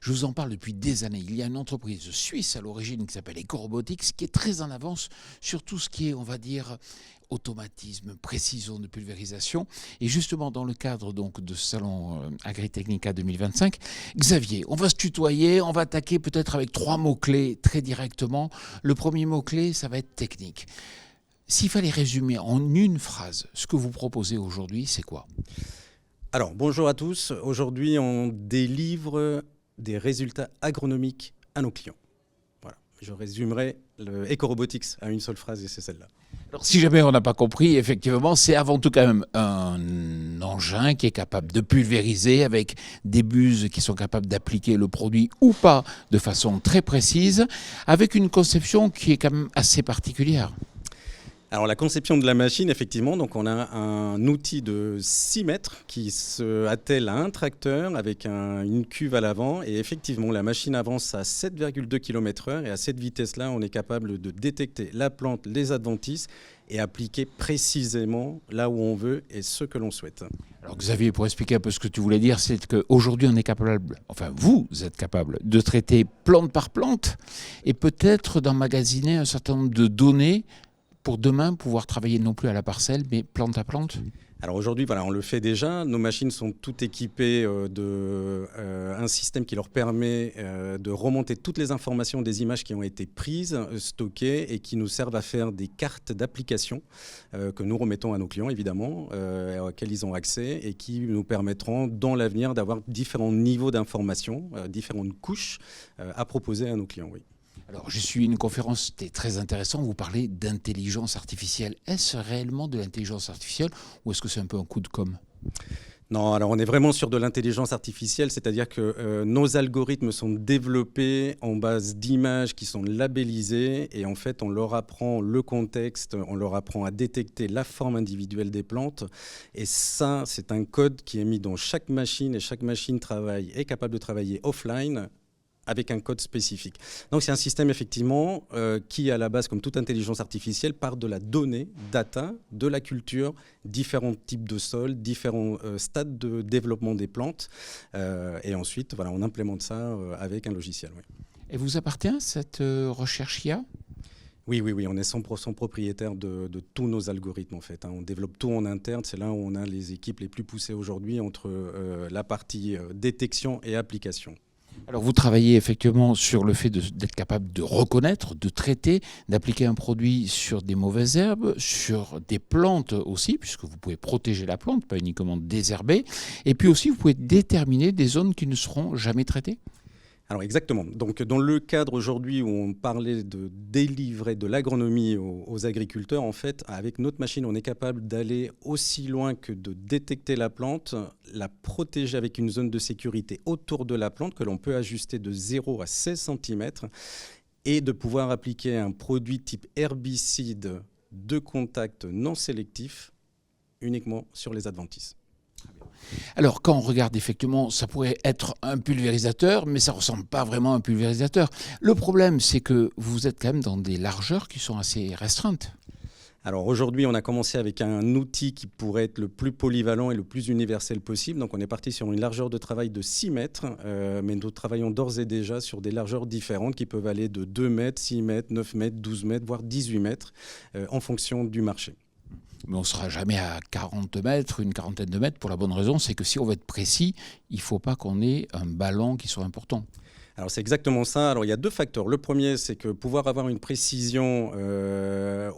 Je vous en parle depuis des années. Il y a une entreprise suisse à l'origine qui s'appelle EcoRobotics qui est très en avance sur tout ce qui est, on va dire, automatisme, précision de pulvérisation. Et justement, dans le cadre donc, de ce salon Agritechnica 2025, Xavier, on va se tutoyer, on va attaquer peut-être avec 3 mots-clés très directement. Le premier mot-clé, ça va être technique. S'il fallait résumer en une phrase ce que vous proposez aujourd'hui, c'est quoi ? Alors, bonjour à tous. Aujourd'hui, on délivre des résultats agronomiques à nos clients. Voilà. Je résumerai le EcoRobotics à une seule phrase et c'est celle-là. Alors, si jamais on n'a pas compris, effectivement, c'est avant tout quand même un engin qui est capable de pulvériser avec des buses qui sont capables d'appliquer le produit ou pas de façon très précise, avec une conception qui est quand même assez particulière. Alors la conception de la machine, effectivement, donc on a un outil de 6 mètres qui se attelle à un tracteur avec une cuve à l'avant et effectivement la machine avance à 7,2 km/h et à cette vitesse-là on est capable de détecter la plante, les adventices et appliquer précisément là où on veut et ce que l'on souhaite. Alors Xavier, pour expliquer un peu ce que tu voulais dire, c'est qu'aujourd'hui on est capable, enfin vous êtes capable de traiter plante par plante et peut-être d'emmagasiner un certain nombre de données pour demain pouvoir travailler non plus à la parcelle, mais plante à plante ? Alors aujourd'hui, voilà, on le fait déjà. Nos machines sont toutes équipées d'un système qui leur permet de remonter toutes les informations des images qui ont été prises, stockées et qui nous servent à faire des cartes d'application que nous remettons à nos clients, évidemment, auxquelles ils ont accès et qui nous permettront dans l'avenir d'avoir différents niveaux d'informations, différentes couches à proposer à nos clients, oui. Alors, j'ai suivi une conférence, c'était très intéressant, vous parlez d'intelligence artificielle. Est-ce réellement de l'intelligence artificielle ou est-ce que c'est un peu un coup de com'? Non, alors on est vraiment sur de l'intelligence artificielle, c'est-à-dire que nos algorithmes sont développés en base d'images qui sont labellisées et en fait on leur apprend le contexte, on leur apprend à détecter la forme individuelle des plantes et ça c'est un code qui est mis dans chaque machine et chaque machine est capable de travailler offline avec un code spécifique. Donc c'est un système effectivement qui à la base, comme toute intelligence artificielle, part de la donnée, data, de la culture, différents types de sols, différents stades de développement des plantes. Et ensuite, voilà, on implémente ça avec un logiciel. Oui. Et vous appartient cette recherche IA ? Oui, on est 100% propriétaire de tous nos algorithmes en fait. On développe tout en interne, c'est là où on a les équipes les plus poussées aujourd'hui entre la partie détection et application. Alors vous travaillez effectivement sur le fait d'être capable de reconnaître, de traiter, d'appliquer un produit sur des mauvaises herbes, sur des plantes aussi, puisque vous pouvez protéger la plante, pas uniquement désherber. Et puis aussi, vous pouvez déterminer des zones qui ne seront jamais traitées. Alors exactement. Donc dans le cadre aujourd'hui où on parlait de délivrer de l'agronomie aux agriculteurs, en fait, avec notre machine, on est capable d'aller aussi loin que de détecter la plante, la protéger avec une zone de sécurité autour de la plante que l'on peut ajuster de 0 à 16 cm et de pouvoir appliquer un produit type herbicide de contact non sélectif uniquement sur les adventices. Alors, quand on regarde effectivement, ça pourrait être un pulvérisateur, mais ça ne ressemble pas vraiment à un pulvérisateur. Le problème, c'est que vous êtes quand même dans des largeurs qui sont assez restreintes. Alors aujourd'hui, on a commencé avec un outil qui pourrait être le plus polyvalent et le plus universel possible. Donc on est parti sur une largeur de travail de 6 mètres, mais nous travaillons d'ores et déjà sur des largeurs différentes qui peuvent aller de 2 mètres, 6 mètres, 9 mètres, 12 mètres, voire 18 mètres en fonction du marché. Mais on ne sera jamais à 40 mètres, une quarantaine de mètres, pour la bonne raison, c'est que si on veut être précis, il ne faut pas qu'on ait un ballon qui soit important. Alors c'est exactement ça. Alors il y a 2 facteurs. Le premier, c'est que pouvoir avoir une précision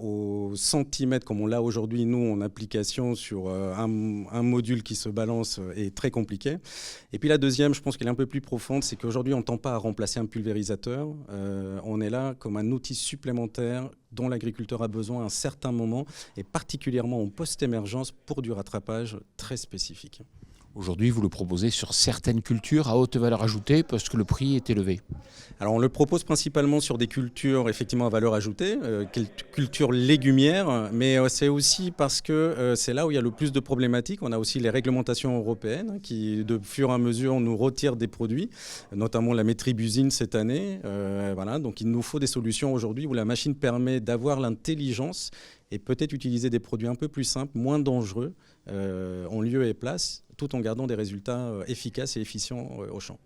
au centimètre, comme on l'a aujourd'hui, nous, en application sur un module qui se balance, est très compliqué. Et puis la deuxième, je pense qu'elle est un peu plus profonde, c'est qu'aujourd'hui, on ne tend pas à remplacer un pulvérisateur. On est là comme un outil supplémentaire dont l'agriculteur a besoin à un certain moment, et particulièrement en post-émergence pour du rattrapage très spécifique. Aujourd'hui, vous le proposez sur certaines cultures à haute valeur ajoutée parce que le prix est élevé. Alors on le propose principalement sur des cultures effectivement à valeur ajoutée, cultures légumières, mais c'est aussi parce que c'est là où il y a le plus de problématiques. On a aussi les réglementations européennes qui, de fur et à mesure, nous retirent des produits, notamment la métribuzine cette année. Voilà, donc il nous faut des solutions aujourd'hui où la machine permet d'avoir l'intelligence et peut-être utiliser des produits un peu plus simples, moins dangereux, en lieu et place, tout en gardant des résultats efficaces et efficients au champ.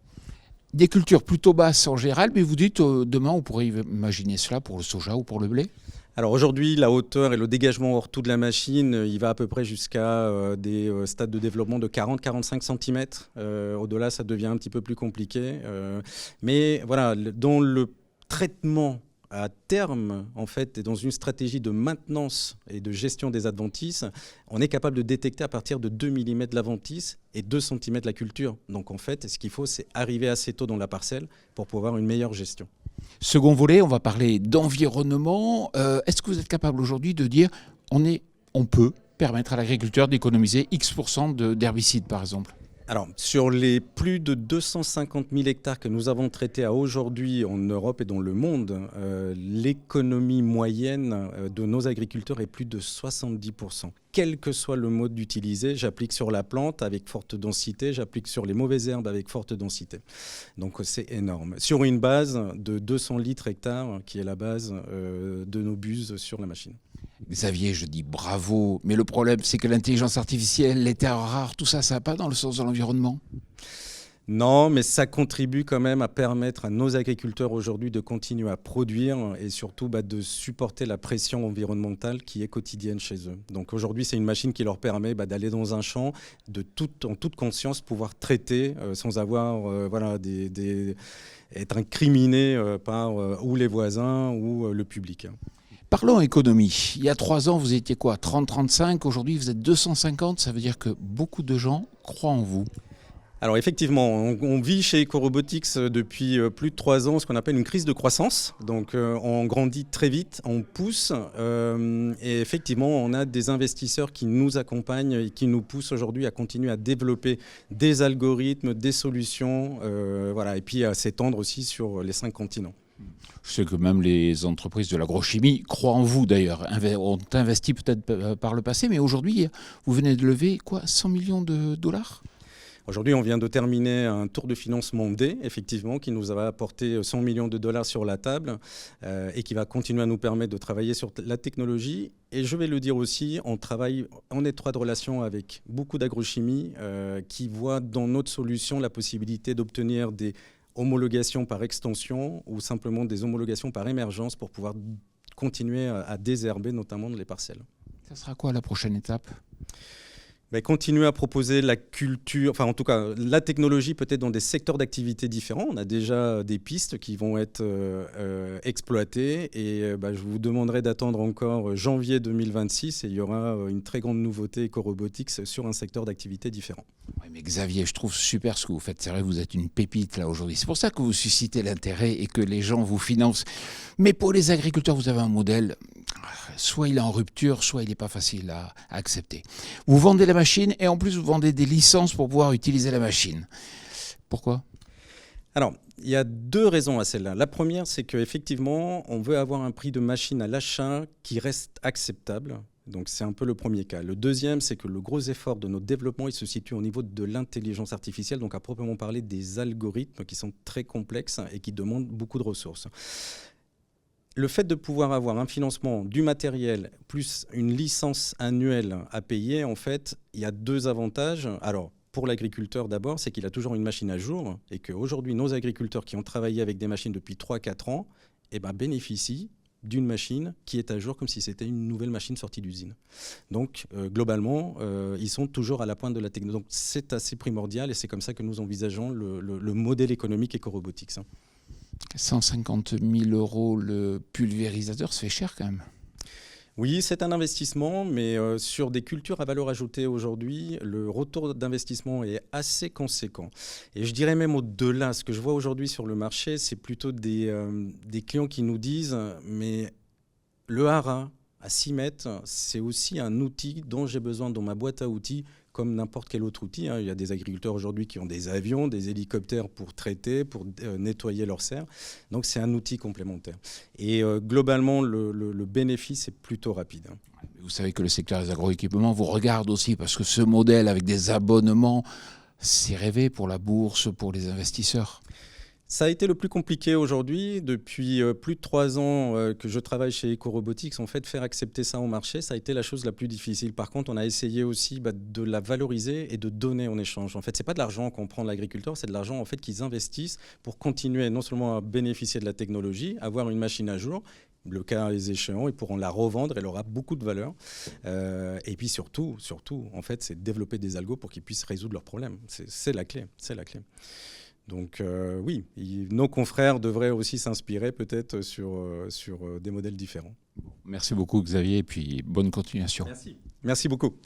Des cultures plutôt basses en général, mais vous dites demain on pourrait imaginer cela pour le soja ou pour le blé? Alors aujourd'hui, la hauteur et le dégagement hors tout de la machine, il va à peu près jusqu'à des stades de développement de 40-45 cm. Au-delà, ça devient un petit peu plus compliqué. Mais voilà, dans le traitement à terme, en fait, et dans une stratégie de maintenance et de gestion des adventices, on est capable de détecter à partir de 2 mm l'adventice et 2 cm la culture. Donc en fait, ce qu'il faut, c'est arriver assez tôt dans la parcelle pour pouvoir avoir une meilleure gestion. Second volet, on va parler d'environnement. Est-ce que vous êtes capable aujourd'hui de dire on peut permettre à l'agriculteur d'économiser X% d'herbicides, par exemple? Alors, sur les plus de 250 000 hectares que nous avons traités à aujourd'hui en Europe et dans le monde, l'économie moyenne de nos agriculteurs est plus de 70%. Quel que soit le mode d'utiliser, j'applique sur la plante avec forte densité, j'applique sur les mauvaises herbes avec forte densité. Donc c'est énorme. Sur une base de 200 litres hectare, qui est la base de nos buses sur la machine. Xavier, je dis bravo, mais le problème c'est que l'intelligence artificielle, les terres rares, tout ça, ça va pas dans le sens de l'environnement? Non, mais ça contribue quand même à permettre à nos agriculteurs aujourd'hui de continuer à produire et surtout de supporter la pression environnementale qui est quotidienne chez eux. Donc aujourd'hui, c'est une machine qui leur permet d'aller dans un champ, en toute conscience, pouvoir traiter sans avoir être incriminé par ou les voisins ou le public. Parlons économie. Il y a 3 ans, vous étiez quoi, 30-35, aujourd'hui vous êtes 250, ça veut dire que beaucoup de gens croient en vous. Alors effectivement, on vit chez EcoRobotics depuis plus de 3 ans ce qu'on appelle une crise de croissance. Donc on grandit très vite, on pousse et effectivement on a des investisseurs qui nous accompagnent et qui nous poussent aujourd'hui à continuer à développer des algorithmes, des solutions et puis à s'étendre aussi sur les 5 continents. Je sais que même les entreprises de l'agrochimie croient en vous d'ailleurs, ont investi peut-être par le passé, mais aujourd'hui vous venez de lever 100 millions de dollars? Aujourd'hui, on vient de terminer un tour de financement D, effectivement, qui nous a apporté 100 millions de dollars sur la table et qui va continuer à nous permettre de travailler sur la technologie. Et je vais le dire aussi, on travaille en étroite relation avec beaucoup d'agrochimie qui voient dans notre solution la possibilité d'obtenir des homologations par extension ou simplement des homologations par émergence pour pouvoir continuer à désherber, notamment dans les parcelles. Ça sera quoi la prochaine étape ? Continuer à proposer la culture, enfin en tout cas la technologie peut-être dans des secteurs d'activité différents. On a déjà des pistes qui vont être exploitées et je vous demanderai d'attendre encore janvier 2026 et il y aura une très grande nouveauté EcoRobotics sur un secteur d'activité différent. Oui, mais Xavier, je trouve super ce que vous faites. C'est vrai, vous êtes une pépite là aujourd'hui. C'est pour ça que vous suscitez l'intérêt et que les gens vous financent. Mais pour les agriculteurs, vous avez un modèle, soit il est en rupture, soit il n'est pas facile à accepter. Vous vendez la machine et en plus vous vendez des licences pour pouvoir utiliser la machine. Pourquoi ? Alors, il y a 2 raisons à celle-là. La première, c'est qu'effectivement, on veut avoir un prix de machine à l'achat qui reste acceptable. Donc c'est un peu le premier cas. Le deuxième, c'est que le gros effort de notre développement, il se situe au niveau de l'intelligence artificielle, donc à proprement parler des algorithmes qui sont très complexes et qui demandent beaucoup de ressources. Le fait de pouvoir avoir un financement du matériel plus une licence annuelle à payer, en fait, il y a 2 avantages. Alors, pour l'agriculteur d'abord, c'est qu'il a toujours une machine à jour et qu'aujourd'hui, nos agriculteurs qui ont travaillé avec des machines depuis 3-4 ans bénéficient d'une machine qui est à jour comme si c'était une nouvelle machine sortie d'usine. Donc, globalement, ils sont toujours à la pointe de la technologie. Donc, c'est assez primordial et c'est comme ça que nous envisageons le modèle économique EcoRobotics. 150 000 € le pulvérisateur, ça fait cher quand même. Oui, c'est un investissement, mais sur des cultures à valeur ajoutée aujourd'hui, le retour d'investissement est assez conséquent. Et je dirais même au-delà, ce que je vois aujourd'hui sur le marché, c'est plutôt des clients qui nous disent « mais le haras à 6 mètres, c'est aussi un outil dont j'ai besoin dans ma boîte à outils comme n'importe quel autre outil. Il y a des agriculteurs aujourd'hui qui ont des avions, des hélicoptères pour traiter, pour nettoyer leurs serres. Donc c'est un outil complémentaire. Et globalement, le bénéfice est plutôt rapide. Vous savez que le secteur des agroéquipements vous regarde aussi parce que ce modèle avec des abonnements, c'est rêvé pour la bourse, pour les investisseurs. Ça a été le plus compliqué aujourd'hui. Depuis plus de 3 ans que je travaille chez Ecorobotics, en fait, faire accepter ça au marché, ça a été la chose la plus difficile. Par contre, on a essayé aussi de la valoriser et de donner en échange. En fait, c'est pas de l'argent qu'on prend de l'agriculteur, c'est de l'argent en fait qu'ils investissent pour continuer non seulement à bénéficier de la technologie, avoir une machine à jour. Le cas échéant, ils pourront la revendre, elle aura beaucoup de valeur. Et puis surtout, en fait, c'est développer des algos pour qu'ils puissent résoudre leurs problèmes. C'est la clé, c'est la clé. Donc oui, nos confrères devraient aussi s'inspirer peut-être sur des modèles différents. Merci beaucoup Xavier et puis bonne continuation. Merci beaucoup.